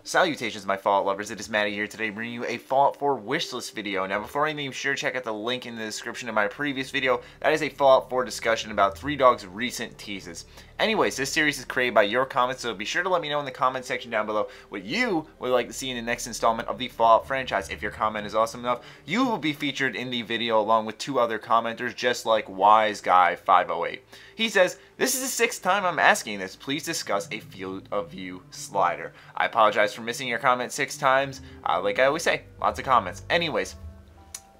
Salutations, my Fallout lovers. It is Matty here today, bringing you a Fallout 4 wishlist video. Now, before anything, be sure to check out the link in the description of my previous video. That is a Fallout 4 discussion about 3Dog's recent teases. Anyways, this series is created by your comments, so be sure to let me know in the comment section down below what you would like to see in the next installment of the Fallout franchise. If your comment is awesome enough, you will be featured in the video along with two other commenters, just like Wise Guy 508. He says, "This is the sixth time I'm asking this. Please discuss a field of view slider." I apologize for missing your comment 6 times. Like I always say, lots of comments. Anyways,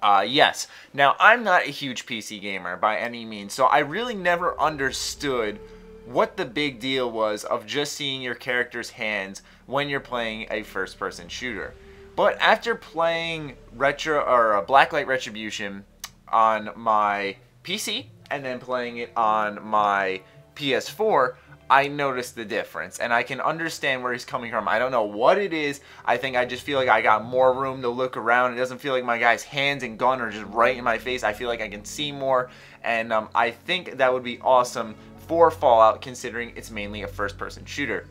yes. Now, I'm not a huge PC gamer by any means, so I really never understood what the big deal was of just seeing your character's hands when you're playing a first-person shooter. But after playing Blacklight Retribution on my PC and then playing it on my PS4, I noticed the difference, and I can understand where he's coming from. I don't know what it is. I think I just feel like I got more room to look around. It doesn't feel like my guy's hands and gun are just right in my face. I feel like I can see more, and I think that would be awesome for Fallout, considering it's mainly a first-person shooter.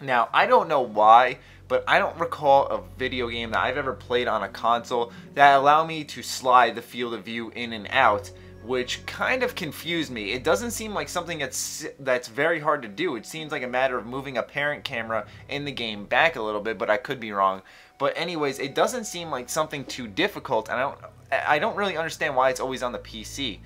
Now, I don't know why, but I don't recall a video game that I've ever played on a console that allowed me to slide the field of view in and out, which kind of confused me. It doesn't seem like something that's very hard to do. It seems like a matter of moving a parent camera in the game back a little bit, but I could be wrong. But anyways, it doesn't seem like something too difficult, and I don't really understand why it's always on the PC.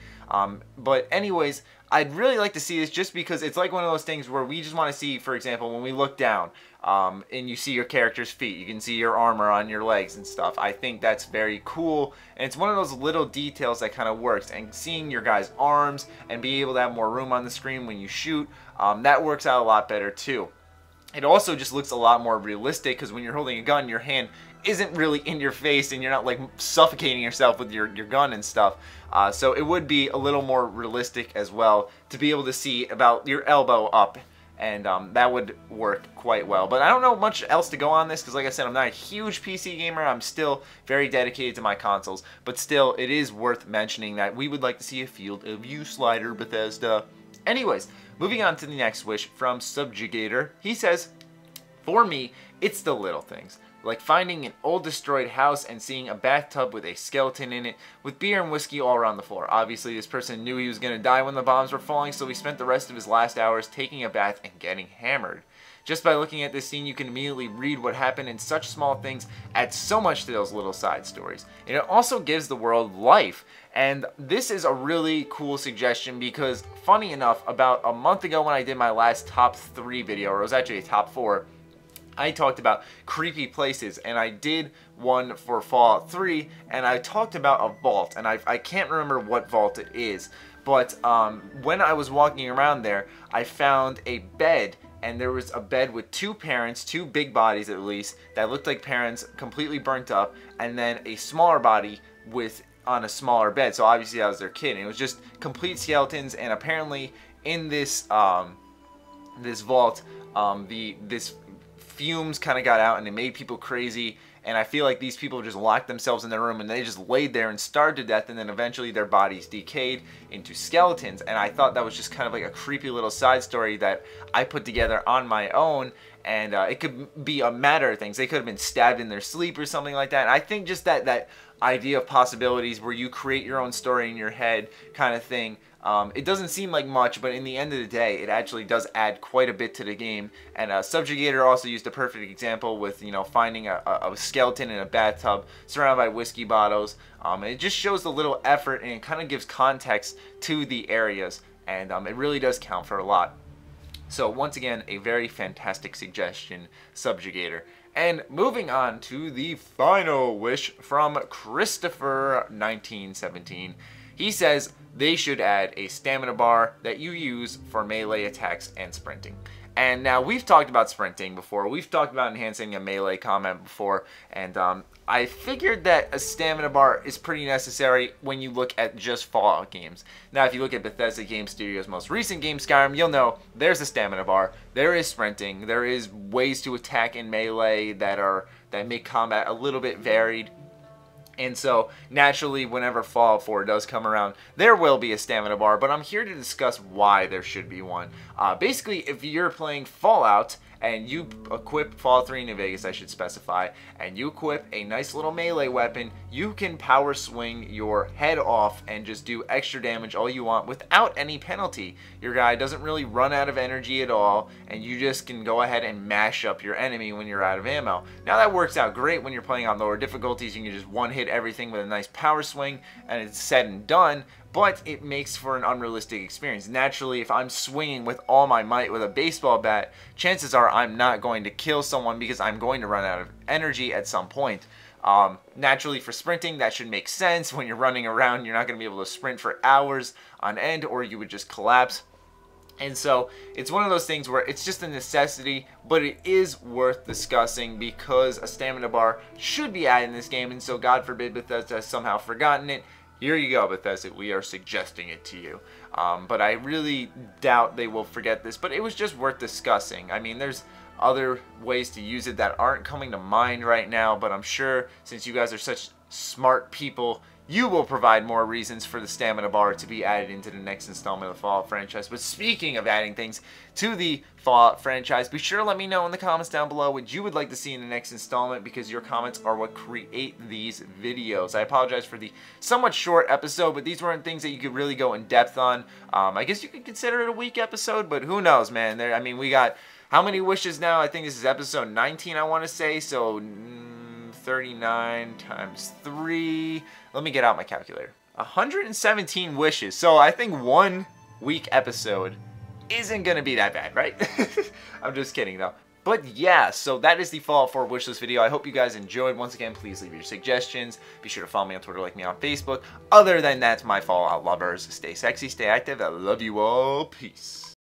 But anyways, I'd really like to see this just because it's like one of those things where we just want to see, for example, when we look down and you see your character's feet, you can see your armor on your legs and stuff. I think that's very cool, and it's one of those little details that kind of works. And seeing your guy's arms and being able to have more room on the screen when you shoot, that works out a lot better too. It also just looks a lot more realistic because when you're holding a gun, your hand isn't really in your face and you're not like suffocating yourself with your gun and stuff. So it would be a little more realistic as well to be able to see about your elbow up, and that would work quite well. But I don't know much else to go on this because, like I said, I'm not a huge PC gamer. I'm still very dedicated to my consoles, but still it is worth mentioning that we would like to see a field of view slider, Bethesda. Anyways, moving on to the next wish from Subjugator. He says, "For me, it's the little things, like finding an old destroyed house and seeing a bathtub with a skeleton in it with beer and whiskey all around the floor. Obviously, this person knew he was going to die when the bombs were falling, so he spent the rest of his last hours taking a bath and getting hammered. Just by looking at this scene, you can immediately read what happened, and such small things add so much to those little side stories. And it also gives the world life." And this is a really cool suggestion because, funny enough, about a month ago when I did my last top 3 video, or it was actually a top 4, I talked about creepy places, and I did one for Fallout 3, and I talked about a vault, and I can't remember what vault it is, but when I was walking around there, I found a bed, and there was a bed with 2 parents, 2 big bodies at least, that looked like parents, completely burnt up, and then a smaller body on a smaller bed, so obviously that was their kid, and it was just complete skeletons. And apparently in this this vault, this fumes kind of got out and it made people crazy, and I feel like these people just locked themselves in their room and they just laid there and starved to death, and then eventually their bodies decayed into skeletons. And I thought that was just kind of like a creepy little side story that I put together on my own, and it could be a matter of things. They could have been stabbed in their sleep or something like that. And I think just that idea of possibilities where you create your own story in your head kind of thing, it doesn't seem like much, but in the end of the day, it actually does add quite a bit to the game. And Subjugator also used a perfect example with, you know, finding a skeleton in a bathtub surrounded by whiskey bottles. It just shows the little effort, and it kind of gives context to the areas, and it really does count for a lot. So once again, a very fantastic suggestion, Subjugator. And moving on to the final wish from Christopher1917. He says they should add a stamina bar that you use for melee attacks and sprinting. And now we've talked about sprinting before. We've talked about enhancing a melee combat before, and I figured that a stamina bar is pretty necessary when you look at just Fallout games. Now, if you look at Bethesda Game Studios' most recent game, Skyrim, you'll know there's a stamina bar, there is sprinting, there is ways to attack in melee that make combat a little bit varied. And so, naturally, whenever Fallout 4 does come around, there will be a stamina bar, but I'm here to discuss why there should be one. Basically, if you're playing Fallout and you equip Fallout 3 New Vegas, I should specify, and you equip a nice little melee weapon, you can power swing your head off and just do extra damage all you want without any penalty. Your guy doesn't really run out of energy at all, and you just can go ahead and mash up your enemy when you're out of ammo. Now that works out great when you're playing on lower difficulties. You can just one hit everything with a nice power swing and it's said and done, but it makes for an unrealistic experience. Naturally, if I'm swinging with all my might with a baseball bat, chances are I'm not going to kill someone because I'm going to run out of energy at some point. Naturally, for sprinting, that should make sense. When you're running around, you're not going to be able to sprint for hours on end, or you would just collapse. And so it's one of those things where it's just a necessity, but it is worth discussing because a stamina bar should be added in this game. And so God forbid Bethesda has somehow forgotten it. Here you go, Bethesda, we are suggesting it to you. But I really doubt they will forget this, but it was just worth discussing. I mean, there's other ways to use it that aren't coming to mind right now, but I'm sure since you guys are such smart people, you will provide more reasons for the stamina bar to be added into the next installment of the Fallout franchise. But speaking of adding things to the Fallout franchise, be sure to let me know in the comments down below what you would like to see in the next installment, because your comments are what create these videos. I apologize for the somewhat short episode, but these weren't things that you could really go in depth on. I guess you could consider it a week episode, but who knows, man. I mean, we got how many wishes now? I think this is episode 19, I want to say, so 39 times 3. Let me get out my calculator. 117 wishes. So I think 1 week episode isn't going to be that bad, right? I'm just kidding, though. But yeah, so that is the Fallout 4 wishlist video. I hope you guys enjoyed. Once again, please leave your suggestions. Be sure to follow me on Twitter, like me on Facebook. Other than that, my Fallout lovers, stay sexy, stay active. I love you all. Peace.